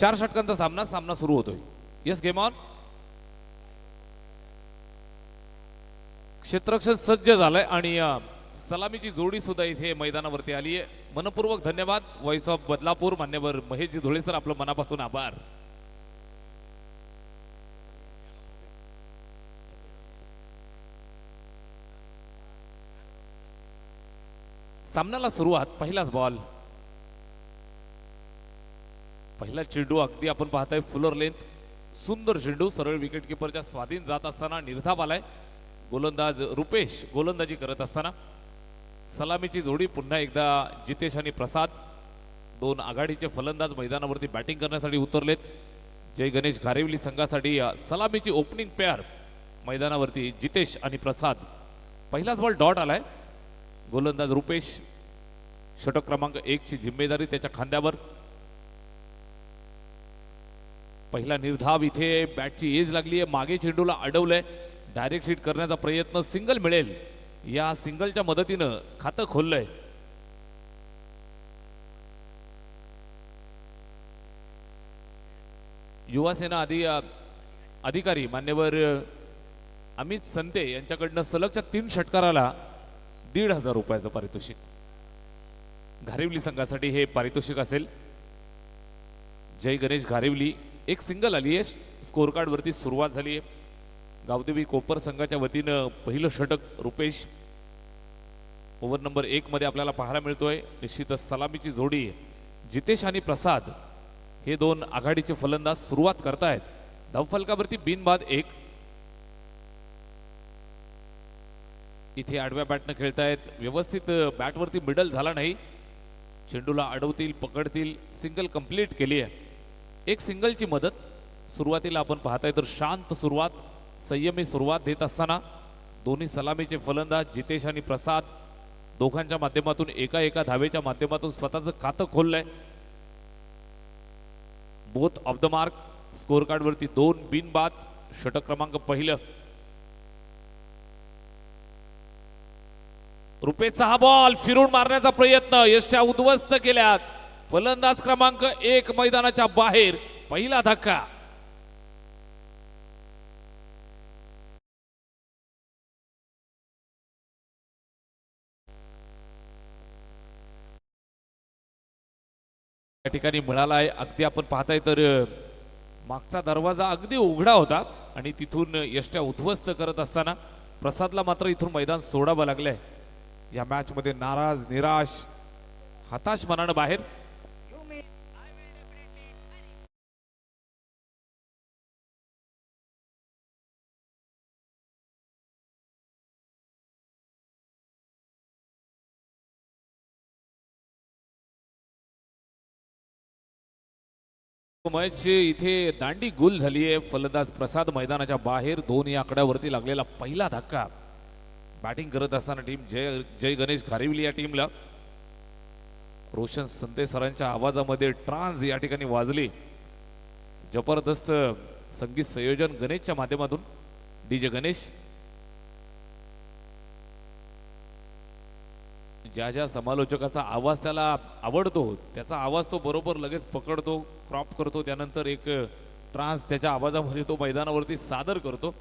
4 षटकांचा सामना सुरू होतोय. Yes game on. क्षेत्ररक्षण सज्ज झालंय आणि सलामीची जोडी सुद्धा इथे मैदानावरती आली आहे. मनपूर्वक धन्यवाद. व्हॉइस ऑफ बदलापूर मान्यवर महेशजी धुळे सर, आपलं मनापासून आभार. सामन्याला सुरुवात. पहिलाच बॉल. पहिला चेंडू अगदी आपण पाहताय फुलर लेंथ, सुंदर चेंडू सरळ विकेट किपरच्या स्वाधीन जात असताना निर्धाव आलाय. गोलंदाज रुपेश गोलंदाजी करत असताना सलामीची जोडी पुन्हा एकदा जितेश आणि प्रसाद, दोन आघाडीचे फलंदाज मैदानावरती बॅटिंग करण्यासाठी उतरलेत. जय गणेश घारिवली संघासाठी सलामीची ओपनिंग पेअर मैदानावरती जितेश आणि प्रसाद. पहिलाच बॉल डॉट आलाय. गोलंदाज रुपेश, षटक क्रमांक 1 ची जिम्मेदारी त्याच्या खांद्यावर. पहिला निर्धाव. इथे बॅटची एज लागली आहे, मागे चेंडूला अडवलंय. डायरेक्ट हिट करण्याचा प्रयत्न, सिंगल मिळेल. या सिंगलच्या मदतीनं खातं खोललंय. युवासेना अधिकारी मान्यवर अमित संते यांच्याकडनं सलगच्या 3 षटकाराला 1,500 रुपयाचं पारितोषिक. घारिवली संघासाठी हे पारितोषिक असेल. जय गणेश घारिवली, एक सिंगल आली आहे. स्कोर कार्ड वरती सुरुवात झाली आहे. गावदेवी कोपर संघाच्या वतीनं पहिलं षटक रुपेश. ओव्हर नंबर 1 मध्ये आपल्याला पाहायला मिळतोय. निश्चितच सलामीची जोडी जितेश आणि प्रसाद हे दोन आघाडीचे फलंदाज सुरुवात करतायत. धावफलकावरती बिनबाद 1. इथे आडव्या बॅटनं खेळतायत. व्यवस्थित बॅटवरती मिडल झाला नाही. चेंडूला अडवतील, पकडतील. सिंगल कंप्लीट केली आहे. एक सिंगलची मदत. सुरुवातीला आपण पाहताय तर शांत सुरुवात, संयमी सुरुवात देत असताना दोन्ही सलामीचे फलंदाज जितेश आणि प्रसाद दोघांच्या माध्यमातून एका धावेच्या माध्यमातून स्वतःचं खातं खोललंय. Both off the mark. Score card वरती 2 बिनबाद. षटक क्रमांक पहिलं. रुपेशचा हा बॉल फिरून मारण्याचा प्रयत्न, यष्ट्या उद्ध्वस्त केल्यात. फलंदाज क्रमांक 1 मैदानाच्या बाहेर. पहिला धक्का. या ठिकाणी मिळाला आहे. अगदी आपण पाहताय तर मागचा दरवाजा अगदी उघडा होता आणि तिथून यष्ट्या उद्ध्वस्त करत असताना प्रसादला मात्र इथून मैदान सोडावं लागलंय. या मॅच मध्ये नाराज, निराश, हताश मनानं बाहेर. मॅच इथे दांडी गुल झाली आहे. फलंदाज प्रसाद मैदानाच्या बाहेर. 2 या आकड्यावरती लागलेला पहिला धक्का. बॅटिंग करत असताना टीम जय गणेश घारिवली या टीमला रोशन संते सरांच्या आवाजामध्ये ट्रान्स या ठिकाणी वाजली. जबरदस्त संगीत संयोजन गणेशच्या माध्यमातून. डीजे गणेश ज्या समालोचकाचा आवाज त्याला आवडतो त्याचा आवाज तो बरोबर लगेच पकडतो, क्रॉप करतो. त्यानंतर एक ट्रान्स त्याच्या आवाजामध्ये तो मैदानावरती सादर करतो.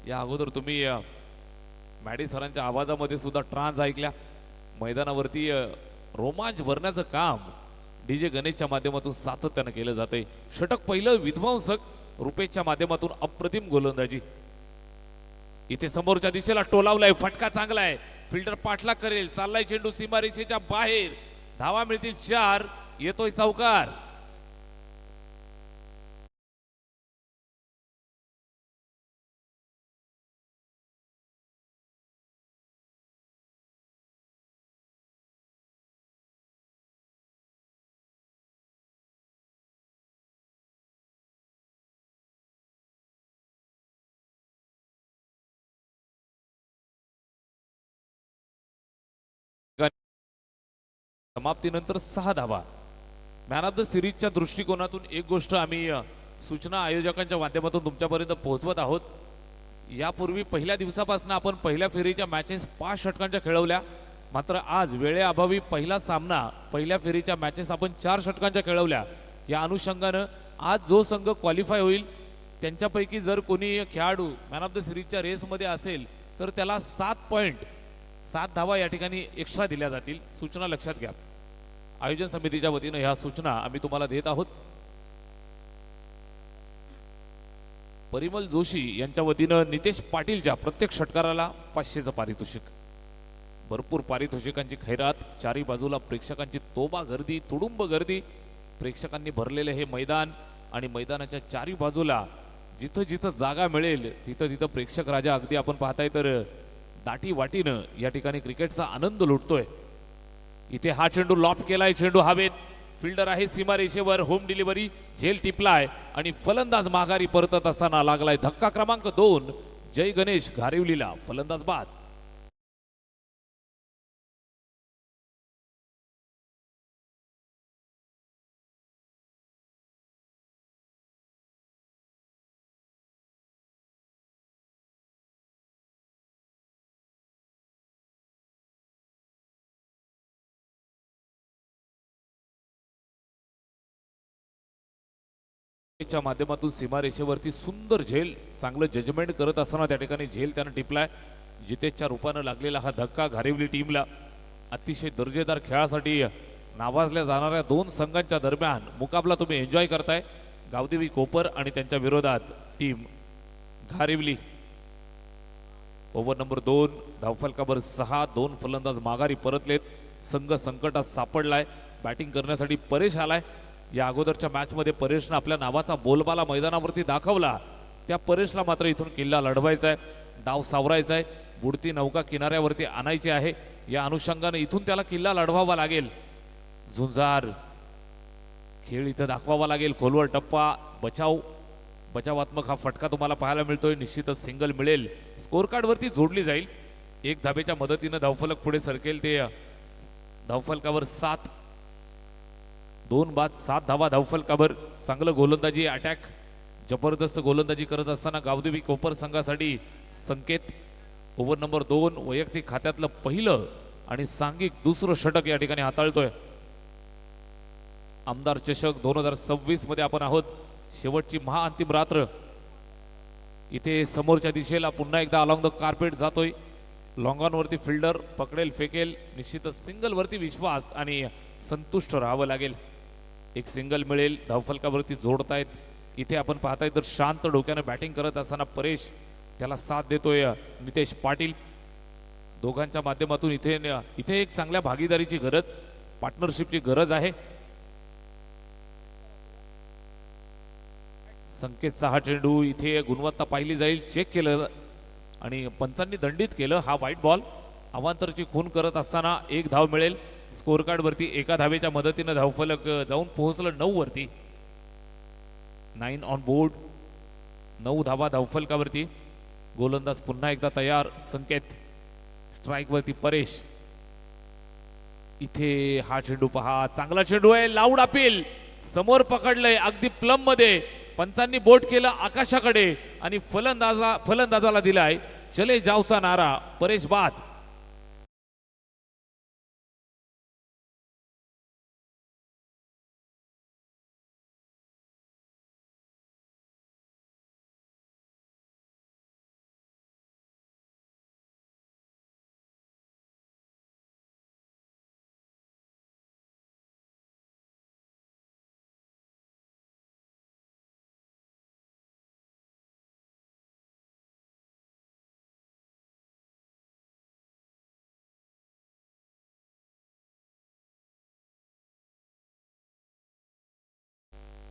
या अगोदर तुम्ही मॅडी सरांच्या आवाजामध्ये सुद्धा ट्रान्स ऐकल्या. मैदानावरती रोमांच भरण्याचं काम डीजे गणेशच्या माध्यमातून सातत्यानं केलं जाते. षटक पहिलं विध्वंसक रुपेशच्या माध्यमातून अप्रतिम गोलंदाजी. इथे समोरच्या दिशेला टोलावलाय. फटका चांगला आहे. फिल्डर पाठलाग करेल. चाललाय चेंडू सीमारेषेच्या बाहेर. धावा मिळतील 4. येतोय चौकार. समाप्तीनंतर 6 धावा. मॅन ऑफ द सिरीजच्या दृष्टिकोनातून एक गोष्ट आम्ही सूचना आयोजकांच्या माध्यमातून तुमच्यापर्यंत पोहोचवत आहोत. यापूर्वी पहिल्या दिवसापासून आपण पहिल्या फेरीच्या मॅचेस 5 षटकांच्या खेळवल्या. मात्र आज वेळेअभावी पहिला सामना, पहिल्या फेरीच्या मॅचेस आपण 4 षटकांच्या खेळवल्या. या अनुषंगानं आज जो संघ क्वालिफाय होईल त्यांच्यापैकी जर कोणी खेळाडू मॅन ऑफ द सिरीजच्या रेसमध्ये असेल तर त्याला 7 धावा या ठिकाणी एक्स्ट्रा दिल्या जातील. सूचना लक्षात घ्या. आयोजन समितीच्या वतीनं ह्या सूचना आम्ही तुम्हाला देत आहोत. परिमल जोशी यांच्या वतीनं नितेश पाटीलच्या प्रत्येक षटकाराला 500चं पारितोषिक. भरपूर पारितोषिकांची खैरात. चारी बाजूला प्रेक्षकांची तोबा गर्दी, तुडुंब गर्दी. प्रेक्षकांनी भरलेले हे मैदान आणि मैदानाच्या चारी बाजूला जिथं जिथं जागा मिळेल तिथं तिथं प्रेक्षक राजा अगदी आपण पाहताय तर दाटी वाटीनं या ठिकाणी क्रिकेटचा आनंद लुटतोय. इथे हा चेंडू लॉफ्ट केलाय, चेंडू हवेत, फिल्डर आहे सीमारेषेवर, होम डिलिव्हरी, झेल टिपलाय आणि फलंदाज माघारी परतत असताना लागलाय धक्का क्रमांक 2. जय गणेश घारिवलीला फलंदाज बाद. च्या माध्यमातून सीमारेषेवरती सुंदर झेल, चांगलं जजमेंट करत असताना त्या ठिकाणी झेल त्यानं टिपलाय. जितेशच्या रूपानं लागलेला हा धक्का घारिवली टीमला. अतिशय दर्जेदार खेळासाठी नावाजल्या जाणाऱ्या 2 संघांच्या दरम्यान मुकाबला तुम्ही एन्जॉय करताय. गावदेवी कोपर आणि त्यांच्या विरोधात टीम घारिवली. ओव्हर नंबर 2, धावफलकावर 6. 2 फलंदाज माघारी परतलेत. संघ संकटात सापडलाय. बॅटिंग करण्यासाठी परेश आलाय. या अगोदरच्या मॅचमध्ये परेशनं आपल्या नावाचा बोलबाला मैदानावरती दाखवला. त्या परेशला मात्र इथून किल्ला लढवायचा आहे, डाव सावरायचा आहे, बुडती नौका किनाऱ्यावरती आणायची आहे. या अनुषंगाने इथून त्याला किल्ला लढवावा लागेल. झुंजार खेळ इथं दाखवावा लागेल. खोलवर टप्पा, बचावात्मक हा फटका तुम्हाला पाहायला मिळतोय. निश्चितच सिंगल मिळेल, स्कोर कार्ड वरती जोडली जाईल. 1 धाबेच्या मदतीनं धावफलक पुढे सरकेल. ते धावफलकावर 7. 2 बाद 7 धावा धावफलकावर. चांगलं गोलंदाजी, अटॅक, जबरदस्त गोलंदाजी करत असताना गावदेवी कोपर संघासाठी संकेत. ओव्हर नंबर 2, वैयक्तिक खात्यातलं पहिलं आणि सांघिक दुसरं षटक या ठिकाणी हाताळतोय. आमदार चषक 2026 मध्ये आपण आहोत. शेवटची महाअंतिम रात्र. इथे समोरच्या दिशेला पुन्हा एकदा अलॉंग द कार्पेट जातोय. लॉंग ऑन वरती फिल्डर पकडेल, फेकेल. निश्चितच सिंगल वरती विश्वास आणि संतुष्ट राहावं लागेल. एक सिंगल मिळेल. धावफलकावरती जोडतायत. इथे आपण पाहताय तर शांत डोक्यानं बॅटिंग करत असताना परेश, त्याला साथ देतोय नितेश पाटील. दोघांच्या माध्यमातून इथे एक चांगल्या भागीदारीची गरज, पार्टनरशिपची गरज आहे. संकेतचा हा चेंडू, इथे गुणवत्ता पाहिली जाईल. चेक केलं आणि पंचांनी दंडित केलं. हा व्हाईट बॉल. अवांतरची खून करत असताना 1 धाव मिळेल. स्कोर कार्ड वरती 1 धावेच्या मदतीनं धावफलक जाऊन पोहोचलं 9 वरती. 9 ऑन बोर्ड. 9 धावा धावफलकावरती. गोलंदाज पुन्हा एकदा तयार. संकेत स्ट्राईक वरती परेश. इथे हा चेंडू पहा, चांगला चेंडू आहे. लाऊड अपील, समोर पकडलंय अगदी प्लम मध्ये. पंचांनी बोट केलं आकाशाकडे आणि फलंदाजाला दिलाय चले जावचा नारा. परेश बाद.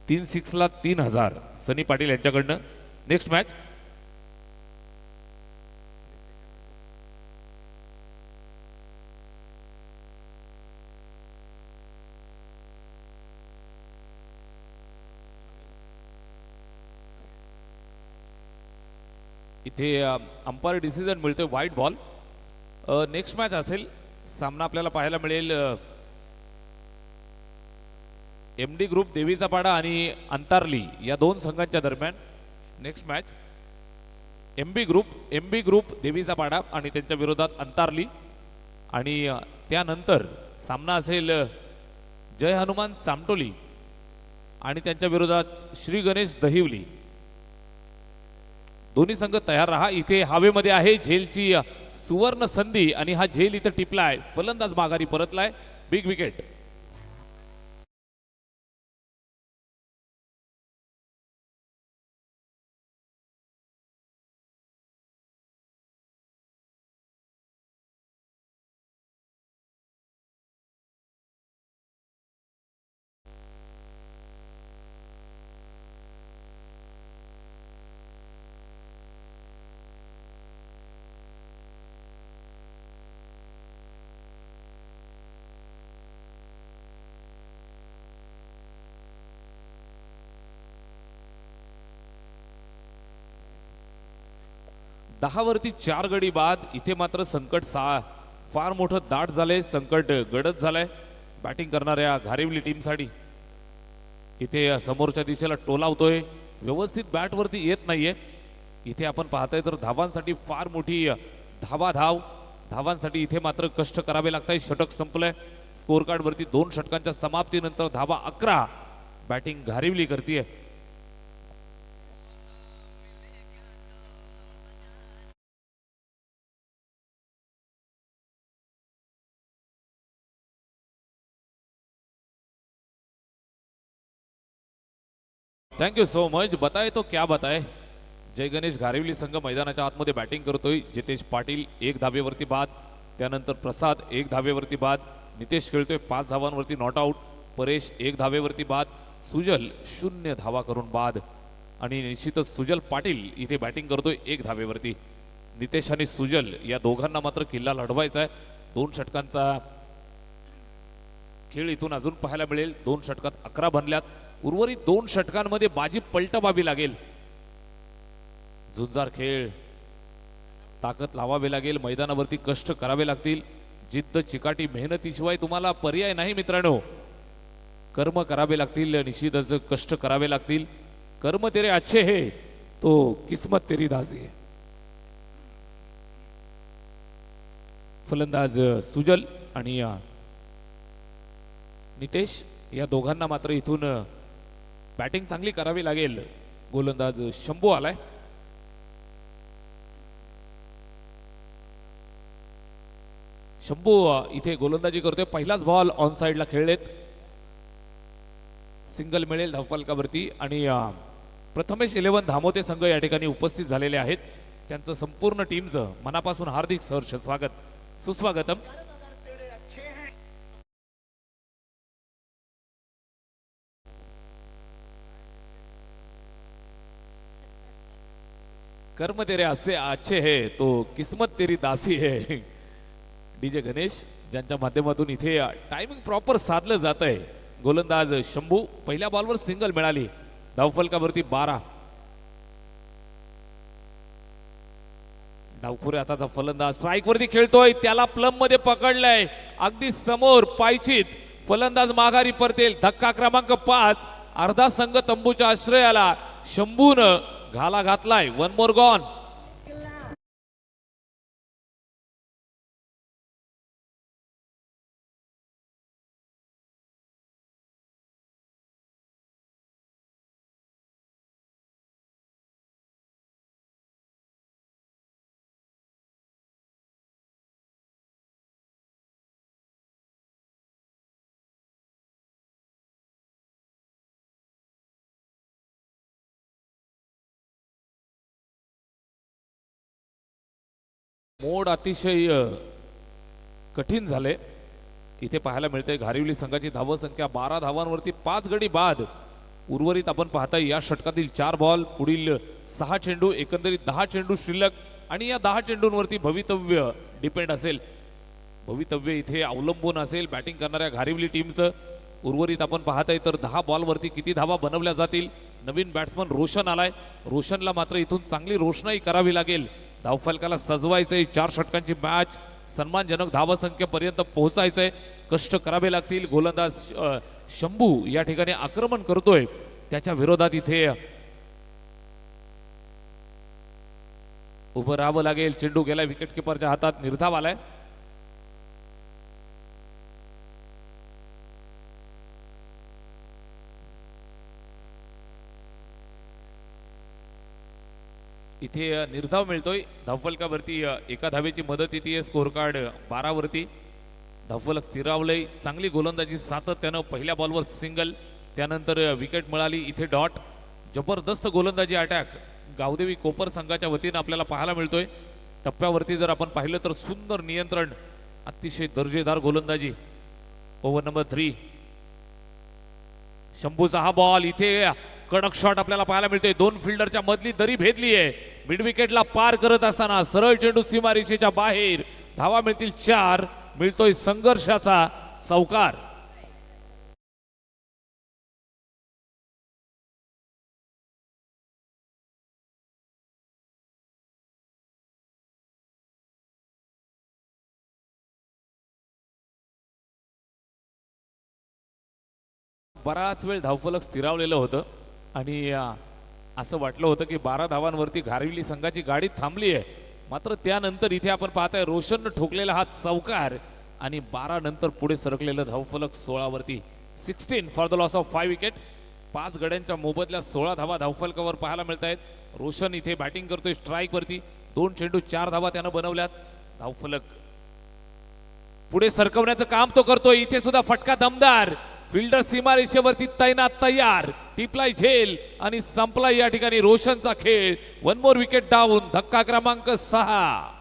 तीन 6ला 3000 सनी पाटील यांच्याकडनं. नेक्स्ट मॅच इथे अंपायर डिसिजन मिळतोय व्हाईट बॉल. नेक्स्ट मॅच असेल. सामना आपल्याला पाहायला मिळेल एमडी ग्रुप देवीचा पाडा आणि अंतारली या 2 संघांच्या दरम्यान. नेक्स्ट मॅच एमबी ग्रुप देवीचा पाडा आणि त्यांच्या विरोधात अंतारली. आणि त्यानंतर सामना असेल जय हनुमान चामटोली आणि त्यांच्या विरोधात श्री गणेश दहिवली. दोन्ही संघ तयार राहा. इथे हवेमध्ये आहे झेलची सुवर्ण संधी आणि हा झेल इथे टिपलाय. फलंदाज माघारी परतलाय. Big wicket. दहा वरती 4 गडी बाद. इथे मात्र संकट फार मोठं दाट झालंय. संकट गडद झालंय बॅटिंग करणाऱ्या घारिवली टीमसाठी. इथे समोरच्या दिशेला टोलावतोय. व्यवस्थित बॅट वरती येत नाहीये. इथे आपण पाहताय तर धावांसाठी फार मोठी धावांसाठी इथे मात्र कष्ट करावे लागतात. षटक संपलंय. स्कोर कार्ड वरती 2 षटकांच्या समाप्तीनंतर धावा 11. बॅटिंग घारिवली करतीये. Thank you so much. बताए तो क्या बताए. जय गणेश घारिवली संघ मैदानाच्या आतमध्ये बॅटिंग करतोय. जितेश पाटील 1 धावेवरती बाद. त्यानंतर प्रसाद 1 धावेवरती बाद. नितेश खेळतोय 5 धावांवरती नॉट आउट. परेश 1 धावेवरती बाद. सुजल 0 धावा करून बाद. आणि निश्चितच सुजल पाटील इथे बॅटिंग करतोय 1 धावेवरती. नितेश आणि सुजल या दोघांना मात्र किल्ला लढवायचा आहे. 2 षटकांचा खेळ इथून अजून पाहायला मिळेल. 2 षटकात 11 बनल्यात. उर्वरित 2 षटकांमध्ये बाजी पलटवावी लागेल. झुंजार खेळ, ताकद लावावी लागेल. मैदानावरती कष्ट करावे लागतील. जिद्द चिकाटी मेहनतीशिवाय तुम्हाला पर्याय नाही मित्रांनो. कर्म करावे लागतील. निश्चितच कष्ट करावे लागतील. कर्म तेरे अच्छे है तो किस्मत तेरी दासी है. फलंदाज सुजल आणि नितेश या दोघांना मात्र इथून बॅटिंग चांगली करावी लागेल. गोलंदाज शंभू आलाय. शंभू इथे गोलंदाजी करतोय. पहिलाच बॉल ऑन साइडला खेळलेत. सिंगल मिळेल धावफलकावरती. आणि प्रथमेश 11 धामोते संघ या ठिकाणी उपस्थित झालेले आहेत. त्यांचं संपूर्ण टीमचं मनापासून हार्दिक सहर्ष स्वागत सुस्वागतम. कर्म तेरे असे अच्छे है तो किस्मत तेरी दासी है. डीजे गणेश ज्यांच्या माध्यमातून इथे टायमिंग प्रॉपर साधलं जात आहे. गोलंदाज शंभू पहिल्या बॉलवर सिंगल मिळाली. धावफलकावरती 12. डावखुरे हाताचा फलंदाज स्ट्राइक वरती खेळतोय. त्याला प्लम मध्ये पकडलंय. अगदी समोर पायचीत. फलंदाज माघारी परतेल. धक्का क्रमांक 5. अर्धा संघ तंबूच्या आश्रयाला. शंभून घाला घातलाय. 1 मोर गॉन. मोड अतिशय कठीण झाले. इथे पाहायला मिळते घारिवली संघाची धाव संख्या 12 धावांवरती 5 गडी बाद. उर्वरित आपण पाहताय या षटकातील 4 बॉल, पुढील 6 चेंडू, एकंदरीत 10 चेंडू शिल्लक. आणि या 10 चेंडूंवरती भवितव्य डिपेंड असेल. भवितव्य इथे अवलंबून असेल बॅटिंग करणाऱ्या घारिवली टीमचं. उर्वरित आपण पाहताय तर 10 बॉलवरती किती धावा बनवल्या जातील. नवीन बॅट्समन रोशन आलाय. रोशनला मात्र इथून चांगली रोषणाई करावी लागेल. धावफलकाला सजवायचंय. 4 षटकांची मॅच, सन्मानजनक धावसंख्येपर्यंत पोहोचायचंय. कष्ट करावे लागतील. गोलंदाज शंभू या ठिकाणी आक्रमण करतोय. त्याच्या विरोधात इथे उभं राहावं लागेल. चेंडू गेला विकेट किपरच्या हातात. निर्धाव आलाय. इथे निर्धाव मिळतोय धावफलकावरती एका धावेची मदत येते स्कोर कार्ड 12 वरती धावफलक स्थिरावलंय चांगली गोलंदाजी सातत्यानं पहिल्या बॉलवर सिंगल त्यानंतर विकेट मिळाली इथे डॉट जबरदस्त गोलंदाजी अटॅक गावदेवी कोपर संघाच्या वतीनं आपल्याला पाहायला मिळतोय टप्प्यावरती जर आपण पाहिलं तर सुंदर नियंत्रण अतिशय दर्जेदार गोलंदाजी ओव्हर नंबर 3 शंभूचा हा बॉल इथे कडक शॉट आपल्याला पाहायला मिळतोय दोन फिल्डरच्या मधली दरी भेदली आहे मिड विकेटला पार करत असताना सरळ चेंडू सीमारेषेच्या बाहेर धावा मिळतील 4 मिळतोय संघर्षाचा चौकार बराच वेळ धावफलक स्थिरावलेलं होतं आणि असं वाटलं होतं की 12 धावांवरती घारविली संघाची गाडी थांबली आहे मात्र त्यानंतर इथे आपण पाहताय रोशननं ठोकलेला हा चौकार आणि 12 नंतर पुढे सरकलेलं धावफलक 16 वरती 16 for the loss of 5 wicket 5 गड्यांच्या मोबदल्या 16 धावा धावफलकावर पाहायला मिळत आहेत रोशन इथे बॅटिंग करतोय स्ट्राईक वरती 2 चेंडू 4 धावा त्यानं बनवल्यात धावफलक पुढे सरकवण्याचं काम तो करतोय इथे सुद्धा फटका दमदार फिल्डर सीमारेषेवरती तैनात तयार टिपलाय झेल आणि संपला या ठिकाणी रोशनचा खेळ 1 मोर विकेट डाऊन धक्का क्रमांक 6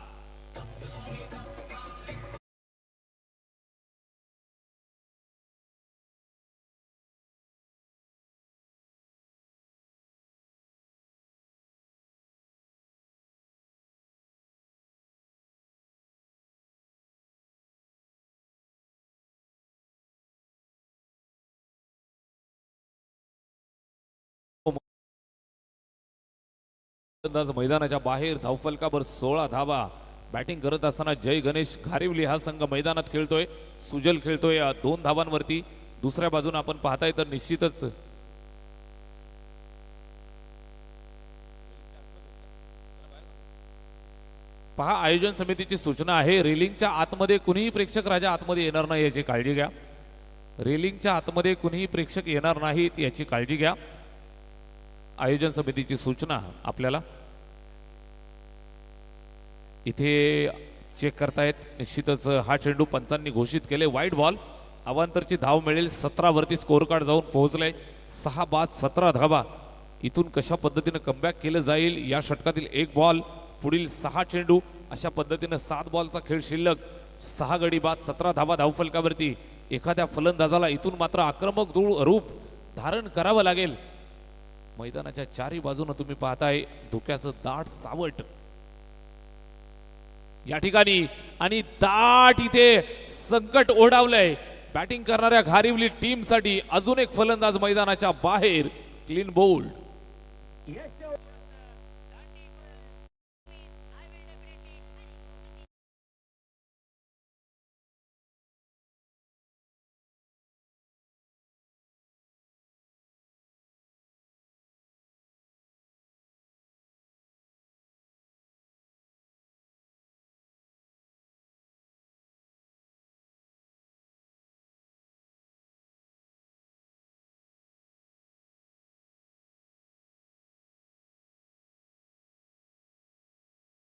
मैदानाच्या बाहेर धावफलकावर 16 धावा बॅटिंग करत असताना जय गणेश घारिवली हा संघ मैदानात खेळतोय सुजल खेळतोय 2 धावांवरती दुसऱ्या बाजूने आपण पाहताय तर निश्चितच पहा आयोजन समितीची सूचना आहे रेलिंगच्या आतमध्ये कुणीही प्रेक्षक राजा आतमध्ये येणार नाही याची काळजी घ्या रेलिंगच्या आतमध्ये कुणीही प्रेक्षक येणार नाहीत याची काळजी घ्या आयोजन समितीची सूचना आपल्याला इथे चेक करतायत निश्चितच हा चेंडू पंचांनी घोषित केले वाईट बॉल अवांतरची धाव मिळेल 17 वरती स्कोर कार्ड जाऊन पोहोचले 6 बाद 17 धावा इथून कशा पद्धतीने कमबॅक केलं जाईल या षटकातील 1 बॉल पुढील 6 चेंडू अशा पद्धतीने 7 बॉलचा खेळ शिल्लक 6 गडी बाद 17 धावा धावफलकावरती एखाद्या फलंदाजाला इथून मात्र आक्रमक रूप धारण करावं लागेल मैदानाच्या चारही बाजूने तुम्ही पाहताय धुक्याचं दाट सावट या ठिकाणी आणि दाट इथे संकट ओढावलंय बॅटिंग करणाऱ्या घारिवली टीम साठी अजून एक फलंदाज मैदानाच्या बाहेर क्लीन बोल्ड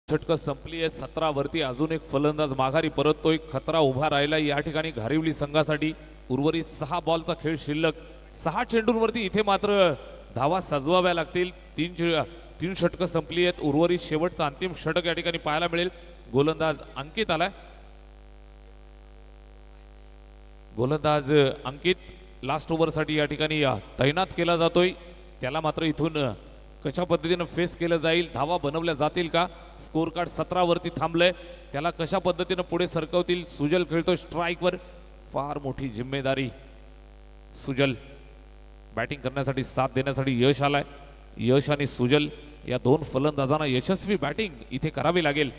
षटक संपली आहे 17 वरती अजून एक फलंदाज माघारी परततोय खतरा उभा राहिला या ठिकाणी घारिवली संघासाठी उर्वरित 6 बॉलचा खेळ शिल्लक 6 चेंडूंवरती इथे मात्र धावा सजवाव्या लागतील 3 षटक संपली आहेत उर्वरित शेवटचा अंतिम षटक या ठिकाणी पाहायला मिळेल गोलंदाज अंकित आलाय गोलंदाज अंकित लास्ट ओव्हरसाठी या ठिकाणी तैनात केला जातोय त्याला मात्र इथून कशा पद्धतीने फेस केलं जाईल धावा बनवल्या जातील का स्कोर कार्ड 17 वरती थांबलंय त्याला कशा पद्धतीने पुढे सरकवतील सुजल खेळतोय स्ट्राईक वर फार मोठी जिम्मेदारी सुजल बॅटिंग करण्यासाठी साथ देण्यासाठी यश आलाय यश आणि सुजल या 2 फलंदाजांना यशस्वी बॅटिंग इथे करावी लागेल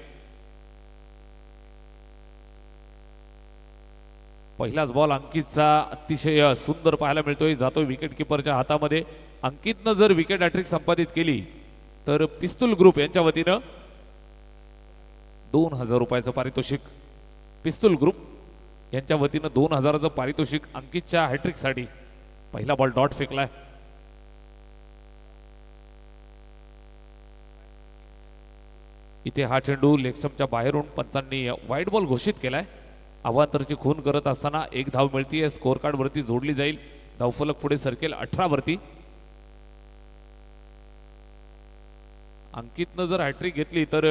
पहिलाच बॉल अंकितचा अतिशय सुंदर पाहायला मिळतोय जातोय विकेट किपरच्या हातामध्ये अंकितनं जर विकेट हॅट्रिक संपादित केली तर पिस्तूल ग्रुप यांच्या वतीनं 2000 रुपयाचं पारितोषिक पिस्तूल ग्रुप यांच्या वतीनं 2000चं पारितोषिक अंकितच्या हॅट्रिकसाठी पहिला बॉल डॉट फेकलाय इथे हा चेंडू लेगस्टम्पच्या बाहेरून पंचांनी व्हाईट बॉल घोषित केलाय. अवांतरची खून करत असताना एक धाव मिळतीये. स्कोर कार्ड वरती जोडली जाईल. धावफलक पुढे सरकेल 18 वरती. अंकितनं जर हॅट्रिक घेतली तर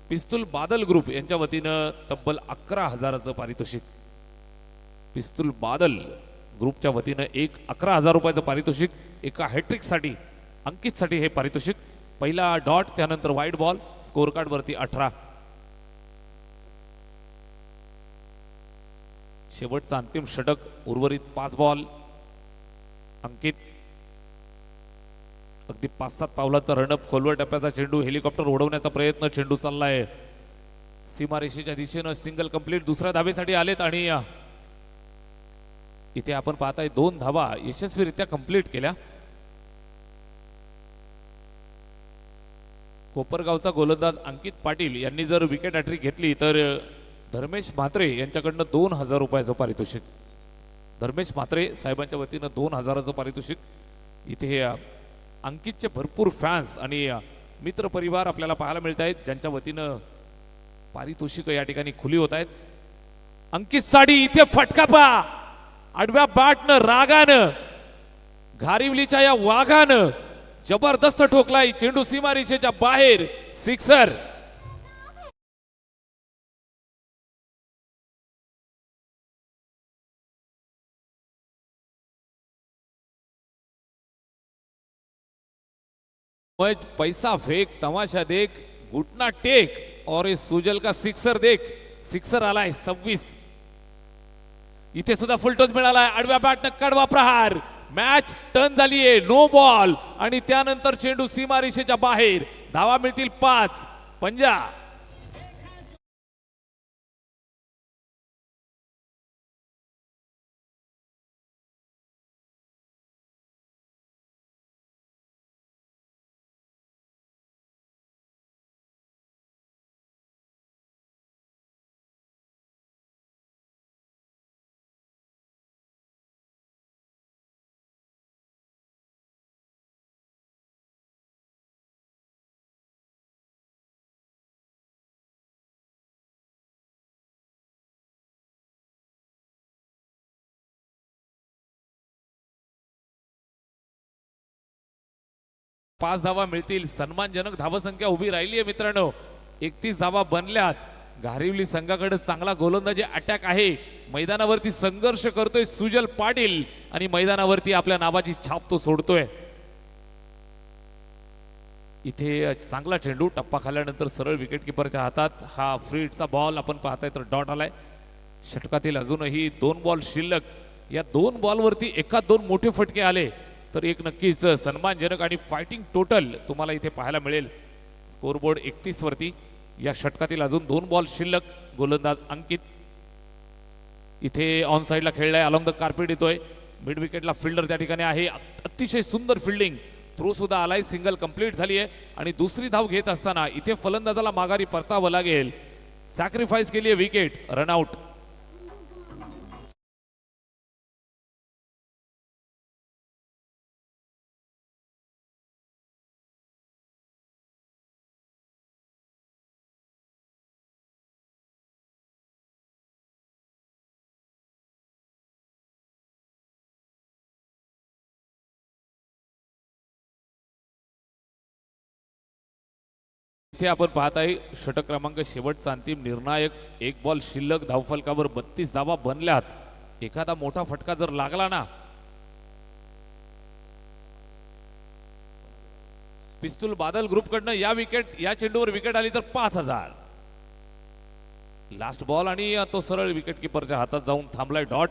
पिस्तूल बादल ग्रुप यांच्या वतीनं तब्बल 11,000चं पारितोषिक. पिस्तूल बादल ग्रुपच्या वतीनं 11,000 रुपयाचं पारितोषिक. एका हॅट्रिक साठी अंकितसाठी हे पारितोषिक. पहिला डॉट, त्यानंतर व्हाईट बॉल. स्कोर कार्ड वरती 18. शेवटचा अंतिम षटक. उर्वरित 5 बॉल. अंकित अगदी 5-7 पावलाचा रनअप. खोलवर टप्प्याचा चेंडू. हेलिकॉप्टर उडवण्याचा प्रयत्न. चेंडू चाललाय सीमारेषेच्या दिशेनं. Single complete. दुसऱ्या धावेसाठी आलेत आणि इथे आपण पाहताय 2 धावा यशस्वीरित्या कंप्लीट केल्या. कोपरगावचा गोलंदाज अंकित पाटील यांनी जर विकेट हॅट्रिक घेतली तर धर्मेश म्हात्रे यांच्याकडनं 2,000 रुपयाचं पारितोषिक. धर्मेश म्हात्रे साहेबांच्या वतीनं 2,000चं पारितोषिक. इथे अंकितचे भरपूर फॅन्स आणि मित्र परिवार आपल्याला पाहायला मिळत आहेत, ज्यांच्या वतीनं पारितोषिक या ठिकाणी खुली होत आहेत. अंकित साडी इथे फटका पा. आडव्या बॅटनं रागानं घारिवलीच्या या वाघानं जबरदस्त ठोकलाय. चेंडू सीमारेषेच्या बाहेर. सिक्सर. पैसा फेक, तमाशा देख, घुटना टेक और इस सुजल का सिक्सर देख. सिक्सर आलाय 26. इथे सुद्धा फुलटॉस मिळालाय. आडव्या बॅटनं कडवा प्रहार. मॅच टर्न झालीये. नो बॉल आणि त्यानंतर चेंडू सीमारेषेच्या बाहेर. धावा मिळतील 5. पंजा. पाच धावा मिळतील. सन्मानजनक धावसंख्या उभी राहिली आहे मित्रांनो. 31 धावा बनल्यात. घारिवली संघाकडे चांगला गोलंदाजी अटॅक आहे. मैदानावरती संघर्ष करतोय सुजल पाटील आणि मैदानावरती आपल्या नावाची छाप तो सोडतोय. इथे चांगला चेंडू. टप्पा खाल्ल्यानंतर सरळ विकेट किपरच्या हातात. हा फ्रीडचा बॉल आपण पाहताय तर डॉट आलाय. षटकातील अजूनही 2 बॉल शिल्लक. या 2 बॉलवरती एका 2 मोठे फटके आले तर एक नक्कीच सन्मानजनक आणि फायटिंग टोटल तुम्हाला इथे पाहायला मिळेल. स्कोरबोर्ड 31 वरती. या षटकातील अजून 2 बॉल शिल्लक. गोलंदाज अंकित इथे ऑन साइडला खेळलाय. अलॉंग द कार्पेट येतोय. मिड विकेटला फिल्डर त्या ठिकाणी आहे. अतिशय सुंदर फिल्डिंग. थ्रो सुद्धा आलाय. सिंगल कंप्लीट झाली आहे आणि दुसरी धाव घेत असताना इथे फलंदाजाला माघारी परतावं लागेल. सॅक्रिफाईस केली आहे विकेट. रनआउट. इथे आपण पाहताय षटक क्रमांक शेवटचा अंतिम निर्णायक. 1 बॉल शिल्लक. धावफलकावर 32 धावा बनल्यात. एखादा मोठा फटका जर लागला ना. पिस्तूल बादल ग्रुपकडनं या चेंडूवर विकेट आली तर 5,000. लास्ट बॉल आणि तो सरळ विकेट किपरच्या हातात जाऊन थांबलाय. डॉट.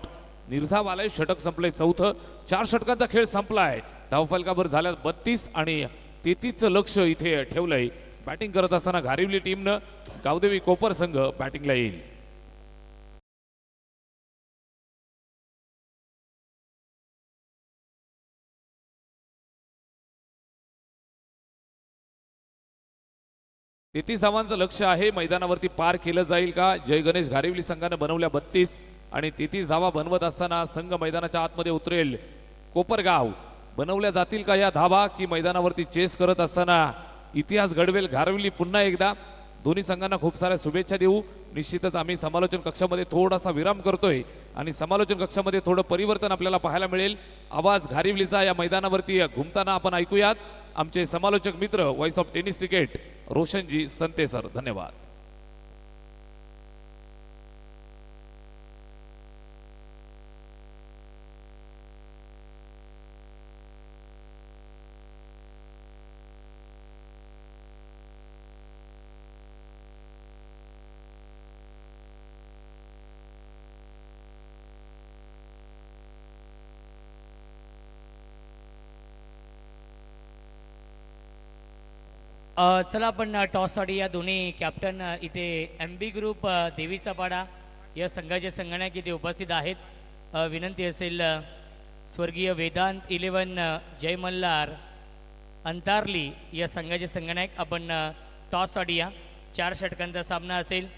निर्धाव आलाय. षटक संपलंय 4थं. 4 षटकांचा खेळ संपलाय. धावफलकावर झाल्यात 32 आणि 33चं लक्ष इथे ठेवलंय. बॅटिंग करत असताना घारिवली टीमनं. गावदेवी कोपर संघ बॅटिंगला येईल. तेहतीस धावांचं लक्ष आहे. मैदानावरती पार केलं जाईल का. जय गणेश घारिवली संघानं बनवल्या 32 आणि 33 धावा बनवत असताना संघ मैदानाच्या आतमध्ये उतरेल. कोपरगाव बनवल्या जातील का या धावा की मैदानावरती चेस करत असताना इतिहास घडवेल घारविली पुन्हा एकदा दोन्ही संघांना खूप साऱ्या शुभेच्छा देऊ. निश्चितच आम्ही समालोचन कक्षामध्ये थोडासा विराम करतोय आणि समालोचन कक्षामध्ये थोडं परिवर्तन आपल्याला पाहायला मिळेल. आवाज घारिवलीचा या मैदानावरती घुमताना आपण ऐकूयात. आमचे समालोचक मित्र व्हॉइस ऑफ टेनिस क्रिकेट रोशनजी संते सर, धन्यवाद. चला आपण टॉससाठी या दोन्ही कॅप्टन इथे MB ग्रुप देवीचा पाडा या संघाचे संगणक इथे उपस्थित आहेत. विनंती असेल स्वर्गीय वेदांत 11 जय मल्हार अंतारली या संघाचे संगणक आपण टॉससाठी या 4 षटकांचा सामना असेल.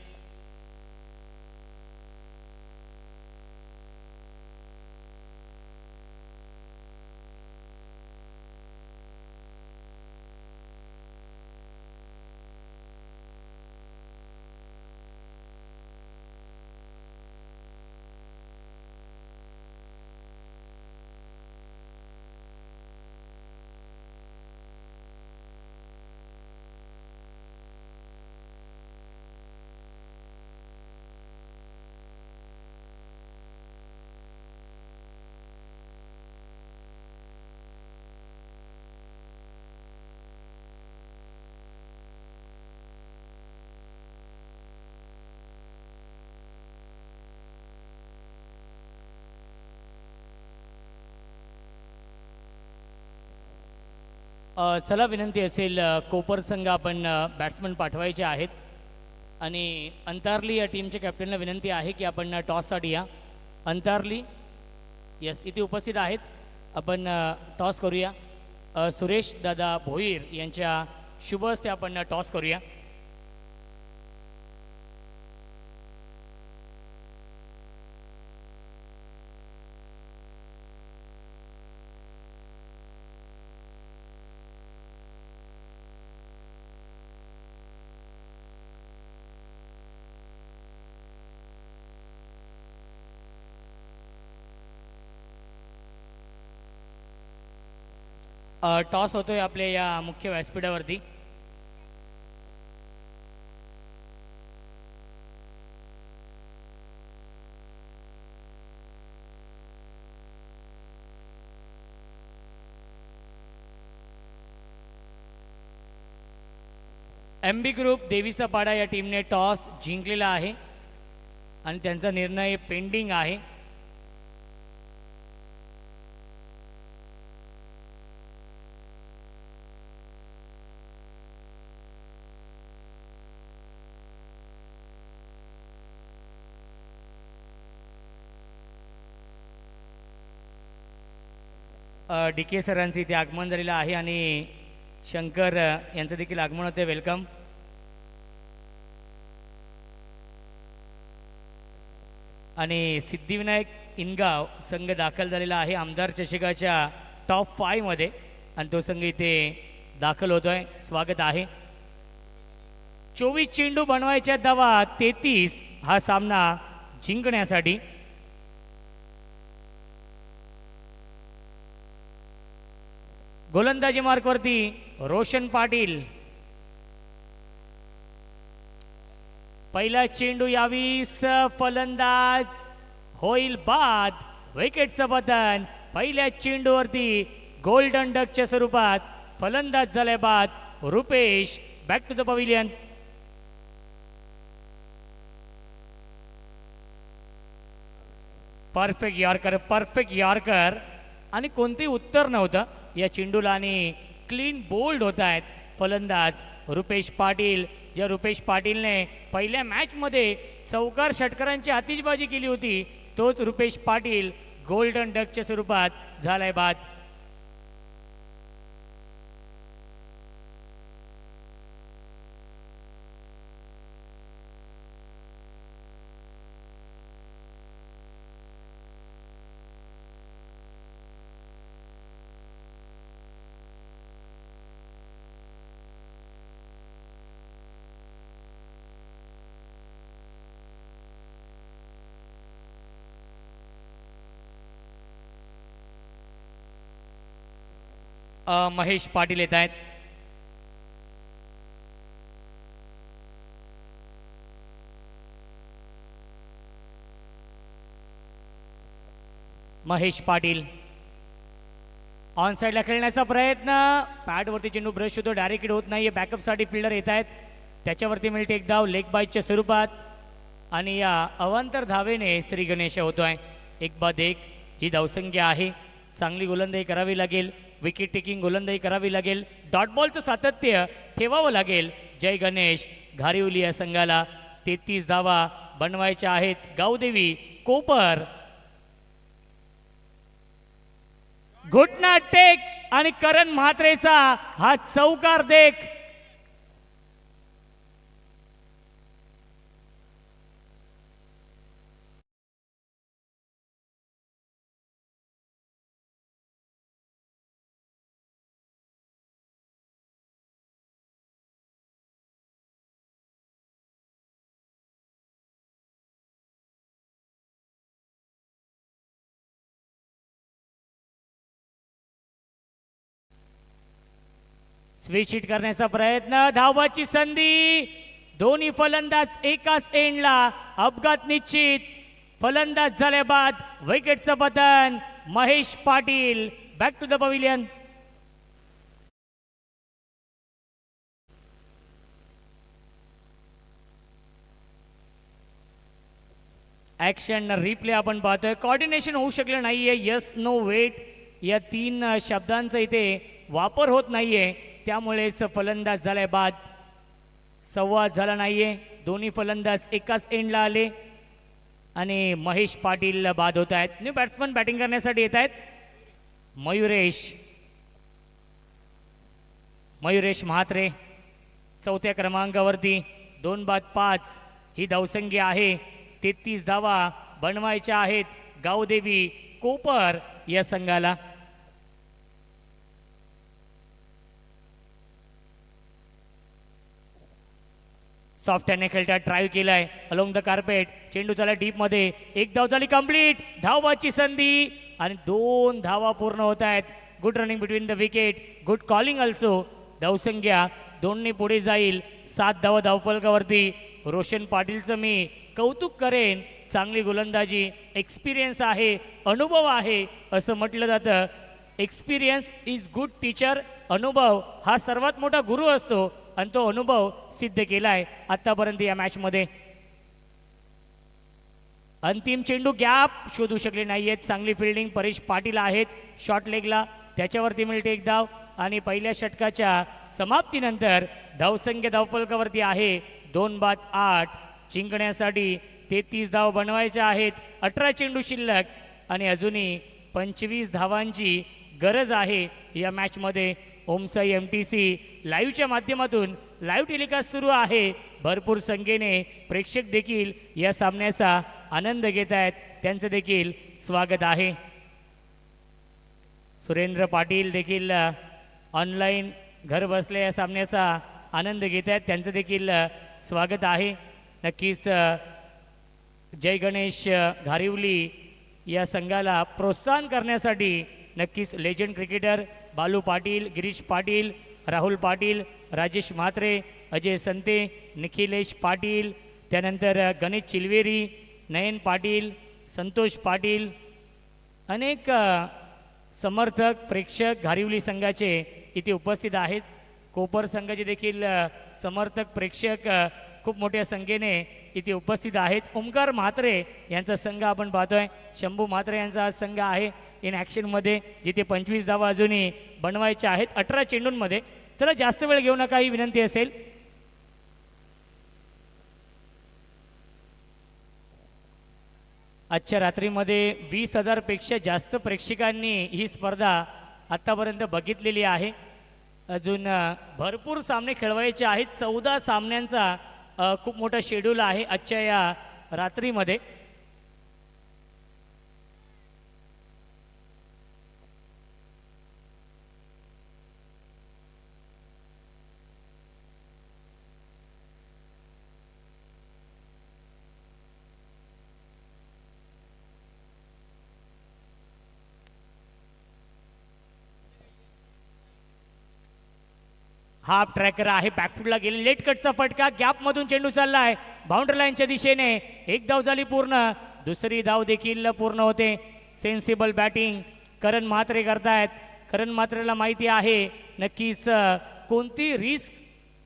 चला विनंती असेल कोपर संघ आपण बॅट्समन पाठवायचे आहेत आणि अंतारली या टीमच्या कॅप्टनला विनंती आहे की आपण टॉससाठी या. अंतारली यस इथे उपस्थित आहेत. आपण टॉस करूया. सुरेश दादा भोईर यांच्या शुभ हस्ते आपण टॉस करूया. टॉस होतोय आपल्या या मुख्य व्यासपीठावरती. MB ग्रुप देवीचा पाडा या टीमने टॉस जिंकलेला आहे आणि त्यांचा निर्णय पेंडिंग आहे. DK सरांचं इथे आगमन झालेलं आहे आणि शंकर यांचं देखील आगमन होते. वेलकम. आणि सिद्धिविनायक इनगाव संघ दाखल झालेला आहे आमदार चषकाच्या टॉप 5 मध्ये आणि तो संघ इथे दाखल होतोय. स्वागत आहे. 24 चेंडू बनवायच्या धावा 33 हा सामना जिंकण्यासाठी. गोलंदाजी मार्कवरती रोशन पाटील. पहिला चेंडू यावीस फलंदाज होईल बाद. विकेटचं पतन. पहिल्या चेंडूवरती गोल्डन डकच्या स्वरूपात फलंदाज झाले बाद. Rupesh back to the pavilion. Perfect yorker, perfect yorker आणि कोणतेही उत्तर नव्हतं या चेंडूला आणि क्लीन बोल्ड होत आहेत फलंदाज रुपेश पाटील. या रुपेश पाटीलने पहिल्या मॅचमध्ये चौकार षटकारांची आतिषबाजी केली होती तोच रुपेश पाटील गोल्डन डकच्या स्वरूपात झालाय बाद. महेश पाटील येत आहेत. महेश पाटील ऑन साईडला खेळण्याचा प्रयत्न, पॅडवरती चेंडू ब्रश होतो, डायरेक्ट हिट होत नाहीये. बॅकअपसाठी फिल्डर येत आहेत, त्याच्यावरती मिळते एक धाव लेग बायच्या स्वरूपात. आणि या अवांतर धावेने श्री गणेश होतोय 1-1. ही धावसंख्या आहे. चांगली गोलंदाजी करावी लागेल, विकेट टेकिंग गोलंदाजी करावी लागेल, डॉट बॉलचं सातत्य ठेवावं लागेल. जय गणेश घारिवली या संघाला 33 धावा बनवायच्या आहेत. गावदेवी कोपर घुटना टेक आणि करण म्हात्रेचा हा चौकार देख. स्विच हिट करण्याचा प्रयत्न, धावाची संधी, दोन्ही फलंदाज एकाच एंडला. अपघात निश्चित. फलंदाज झाल्या बाद विकेटचं पतन. Mahesh Patil back to the pavilion. Action replay आपण पाहतोय. कोऑर्डिनेशन होऊ शकलं नाहीये. यस नो वेट या 3 शब्दांचा इथे वापर होत नाहीये, त्यामुळेच फलंदाज झालाय बाद. संवाद झाला नाहीये. दोन्ही फलंदाज एकाच एंडला आले आणि महेश पाटील बाद होत आहेत. न्यू बॅट्समन बॅटिंग करण्यासाठी येत आहेत. मयुरेश म्हात्रे चौथ्या क्रमांकावरती 2-5 ही धावसंख्या आहे. 33 धावा बनवायच्या आहेत गावदेवी कोपर या संघाला. सॉफ्ट हँडने खेळतात, ड्राईव्ह केलाय अलोंग द कार्पेट. चेंडू झाला डीप मध्ये, एक धाव झाली कंप्लीट. धावाची संधी आणि 2 धावा पूर्ण होत आहेत. Good running between the wicket, good calling also. धावसंख्या 2ने पुढे जाईल. 7 धावा धावफलकावरती. रोशन पाटीलचं मी कौतुक करेन. चांगली गोलंदाजी, एक्सपिरियन्स आहे, अनुभव आहे असं म्हटलं जातं. Experience is good teacher. अनुभव हा सर्वात मोठा गुरु असतो आणि तो अनुभव सिद्ध केलाय आतापर्यंत या मॅच मध्ये. अंतिम चेंडू गॅप शोधू शकले नाहीयेत. चांगली फिल्डिंग परेश पाटील आहेत शॉर्ट लेगला, त्याच्यावरती मिळते एक धाव. आणि पहिल्या षटकाच्या समाप्तीनंतर धावसंख्या धावफलकावरती आहे 2-8. जिंकण्यासाठी 33 धाव बनवायच्या आहेत. 18 चेंडू शिल्लक आणि अजूनही 25 धावांची गरज आहे या मॅचमध्ये. ओमसाई MTC लाईव्हच्या माध्यमातून लाईव्ह टेलिकास्ट सुरू आहे. भरपूर संख्येने प्रेक्षक देखील या सामन्याचा आनंद घेत आहेत, त्यांचं देखील स्वागत आहे. सुरेंद्र पाटील देखील ऑनलाईन घर बसल्या या सामन्याचा आनंद घेत आहेत, त्यांचं देखील स्वागत आहे. नक्कीच जय गणेश घारिवली या संघाला प्रोत्साहन करण्यासाठी नक्कीच लेजंड क्रिकेटर बालू पाटील, गिरीश पाटील, राहुल पाटील, राजेश म्हात्रे, अजय संते, निखिलेश पाटील, त्यानंतर गणेश चिलवेरी, नयन पाटील, संतोष पाटील, अनेक समर्थक प्रेक्षक घारिवली संघाचे इथे उपस्थित आहेत. कोपर संघाचे देखील समर्थक प्रेक्षक खूप मोठ्या संख्येने इथे उपस्थित आहेत. ओमकार म्हात्रे यांचा संघ आपण पाहतोय. शंभू म्हात्रे यांचा हा संघ आहे इन ॲक्शनमध्ये, जिथे 25 धावा अजूनही बनवायच्या आहेत 18 चेंडूंमध्ये. चला जास्त वेळ घेऊ नका ही विनंती असेल. आजच्या रात्रीमध्ये 20,000 पेक्षा जास्त प्रेक्षकांनी ही स्पर्धा आतापर्यंत बघितलेली आहे. अजून भरपूर सामने खेळवायचे आहेत. 14 सामन्यांचा खूप मोठा शेड्यूल आहे आजच्या या रात्रीमध्ये. हाफ ट्रॅकर आहे, बॅकफुटला गेले, लेट कटचा फटका, गॅप मधून चेंडू चाललाय बाउंड्री लाईनच्या दिशेने. एक धाव झाली पूर्ण, दुसरी धाव देखील पूर्ण होते. सेन्सिबल बॅटिंग करण म्हात्रे करतायत. करण म्हात्रेला माहिती आहे नक्कीच कोणती रिस्क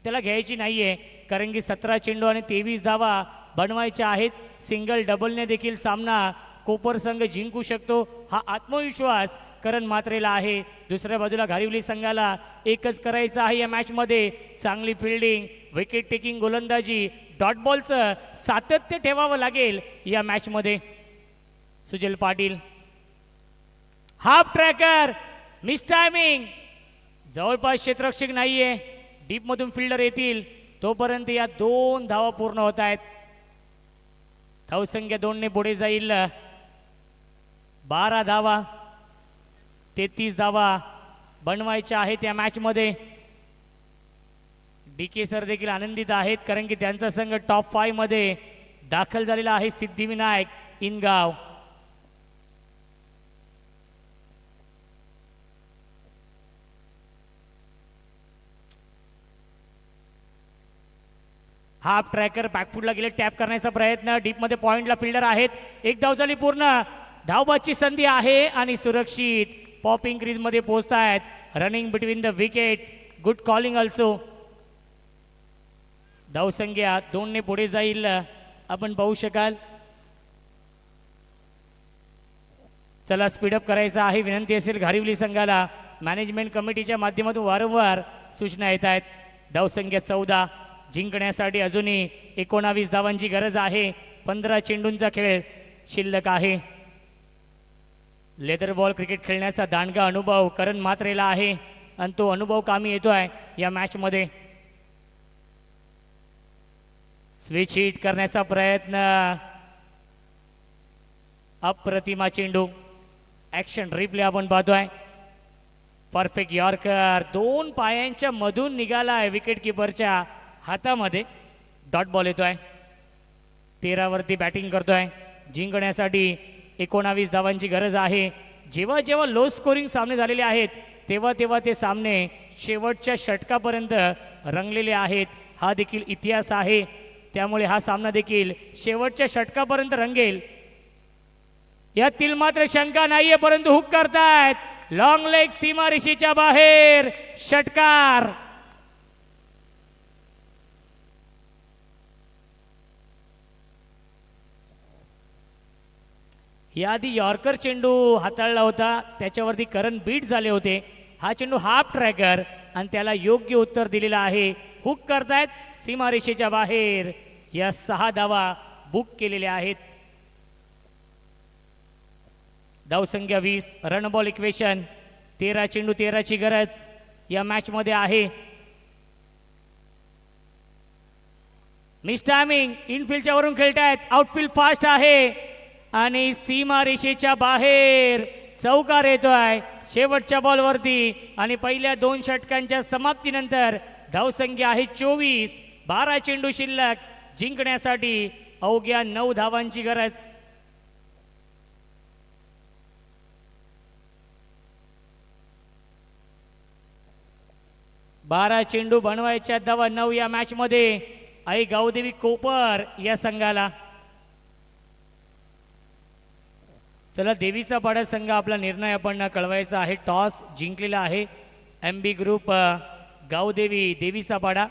त्याला घ्यायची नाहीये, कारण की 17 चेंडू आणि 23 धावा बनवायच्या आहेत. सिंगल डबलने देखील सामना कोपर संघ जिंकू शकतो, हा आत्मविश्वास करण म्हात्रेला आहे. दुसऱ्या बाजूला घारिवली संघाला एकच करायचं आहे या मॅचमध्ये. चांगली फिल्डिंग, विकेट टेकिंग गोलंदाजी, डॉट बॉलचं सातत्य ठेवावं लागेल या मॅचमध्ये. Sujal Patil half tracker, miss timing, जवळपास क्षेत्ररक्षक नाहीये, डीप मधून फिल्डर येतील तोपर्यंत या 2 धावा पूर्ण होत आहेत. धावसंख्या 2 ने पुढे जाईल. 12 धावा, 33 धावा बनवायच्या आहेत या मॅचमध्ये. DK सर देखील आनंदित आहेत, कारण की त्यांचा संघ टॉप 5 मध्ये दाखल झालेला आहे. सिद्धिविनायक इनगाव. हाफ ट्रॅकर बॅकफुटला गेले, टॅप करण्याचा प्रयत्न, डीप मध्ये पॉइंटला फिल्डर आहेत. एक धाव झाली पूर्ण, धावबाची संधी आहे आणि सुरक्षित पॉपिंग क्रीज मध्ये पोहोचतायत. Running between the wicket, good calling also. धावसंख्या 2 ने पुढे जाईल, आपण पाहू शकाल. चला स्पीडअप करायचा आहे, विनंती असेल घारिवली संघाला. मॅनेजमेंट कमिटीच्या माध्यमातून वारंवार सूचना येत आहेत. धावसंख्या 14, जिंकण्यासाठी अजूनही 19 धावांची गरज आहे. 15 चेंडूंचा खेळ शिल्लक आहे. लेदर बॉल क्रिकेट खेळण्याचा दांडगा अनुभव करण म्हात्रेला आहे आणि तो अनुभव कामी येतोय या मॅचमध्ये. स्विच हिट करण्याचा प्रयत्न, अप्रतिमा चेंडू, ऍक्शन रिप्ले आपण पाहतोय. परफेक्ट यॉर्कर 2 पायांच्या मधून निघालाय विकेट किपरच्या हातामध्ये. डॉट बॉल येतोय. 13 वरती बॅटिंग करतोय. जिंकण्यासाठी 19 धावांची गरज आहे. जेव्हा जेव्हा लो स्कोरिंग सामने झालेले आहेत तेव्हा तेव्हा ते सामने शेवटच्या षटकापर्यंत रंगलेले आहेत. हा देखील इतिहास आहे, त्यामुळे हा सामना देखील शेवटच्या षटकापर्यंत रंगेल यातील मात्र शंका नाहीये. परंतु हुक करतायत, लॉंग लेग सीमारेषेच्या बाहेर, षटकार. याआधी यॉर्कर चेंडू हाताळला होता, त्याच्यावरती करण बीट झाले होते. हा चेंडू हाफ ट्रॅकर आणि त्याला योग्य उत्तर दिलेलं आहे. हुक करतायत सीमारेषेच्या बाहेर. या 6 धावा बुक केलेल्या आहेत. धावसंख्या 20, रन बॉल इक्वेशन. 13 चेंडू 13ची गरज या मॅच मध्ये आहे. मिस टायमिंग, इनफिल्डच्या वरून खेळतायत, आउटफील्ड फास्ट आहे आणि सीमारेषेच्या बाहेर चौकार येतोय शेवटच्या बॉलवरती. आणि पहिल्या 2 षटकांच्या समाप्तीनंतर धावसंख्या आहे 24, 12 चेंडू शिल्लक. जिंकण्यासाठी अवघ्या 9 धावांची गरज. बारा चेंडू बनवायच्या धावा 9 या मॅच मध्ये. आई गावदेवी कोपर या संघाला. चला देवीचा पाडा संघ आपला निर्णय आपण कळवायचा आहे. टॉस जिंकलेला आहे MB ग्रुप गावदेवी देवीचा पाडा.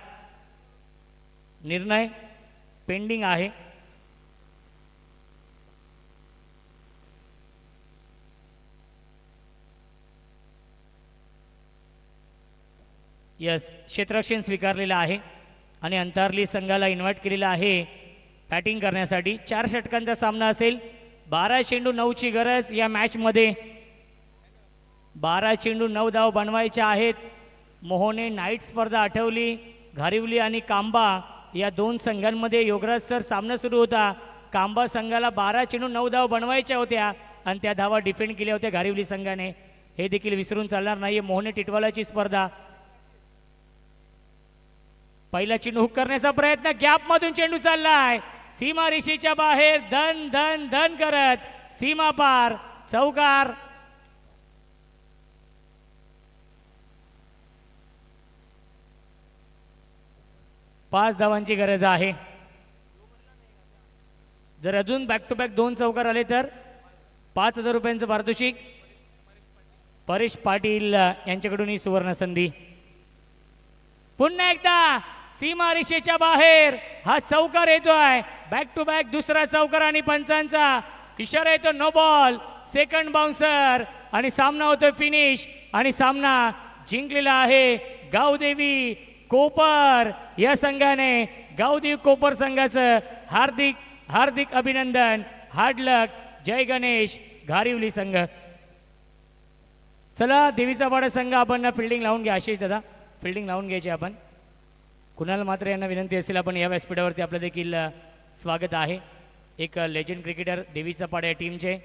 निर्णय पेंडिंग आहे. यस, क्षेत्ररक्षण स्वीकारलेला आहे आणि अंतरली संघाला इन्व्हाइट केलेला आहे बॅटिंग करण्यासाठी. 4 षटकांचा सामना असेल. 12 चेंडू 9ची गरज या मॅच मध्ये. 12 चेंडू 9 धाव बनवायच्या आहेत. मोहने नाईट स्पर्धा आठवली. घारिवली आणि कांबा या 2 संघांमध्ये योगराज सर सामना सुरू होता. कांबा संघाला 12 चेंडू 9 धाव बनवायच्या होत्या आणि त्या धावा डिफेंड केल्या होत्या घारिवली संघाने. हे देखील विसरून चालणार नाहीये. मोहने टिटवालाची स्पर्धा. पहिला चेंडू हुक करण्याचा प्रयत्न, गॅप मधून चेंडू चाललाय सीमारेषेच्या बाहेर. धन धन धन करत सीमा पार, चौकार. 5 धावांची गरज आहे. जर अजून बॅक टू बॅक 2 चौकार आले तर 5,000 रुपयांचं पारितोषिक. परेश पाटील यांच्याकडून ही सुवर्ण संधी. पुन्हा एकदा सीमा रेषेच्या बाहेर हा चौकार येतोय. बॅक टू बॅक दुसरा चौकार आणि पंचांचा इशारा येतो नो बॉल. सेकंड बाउन्सर आणि सामना होतोय फिनिश. आणि सामना जिंकलेला आहे गावदेवी कोपर या संघाने. गावदेवी कोपर संघाचं हार्दिक हार्दिक अभिनंदन. हार्ड लक. जय गणेश घारिवली संघ. चला देवीचा वाडा संघ आपण फिल्डिंग लावून घ्या. आशिष दादा फिल्डिंग लावून घ्यायची आपण. कुणाल मात्र यांना विनंती असेल आपण या व्यासपीठावरती आपलं देखील स्वागत आहे. एक लेजंड क्रिकेटर देवीचा पाडा या टीमचे.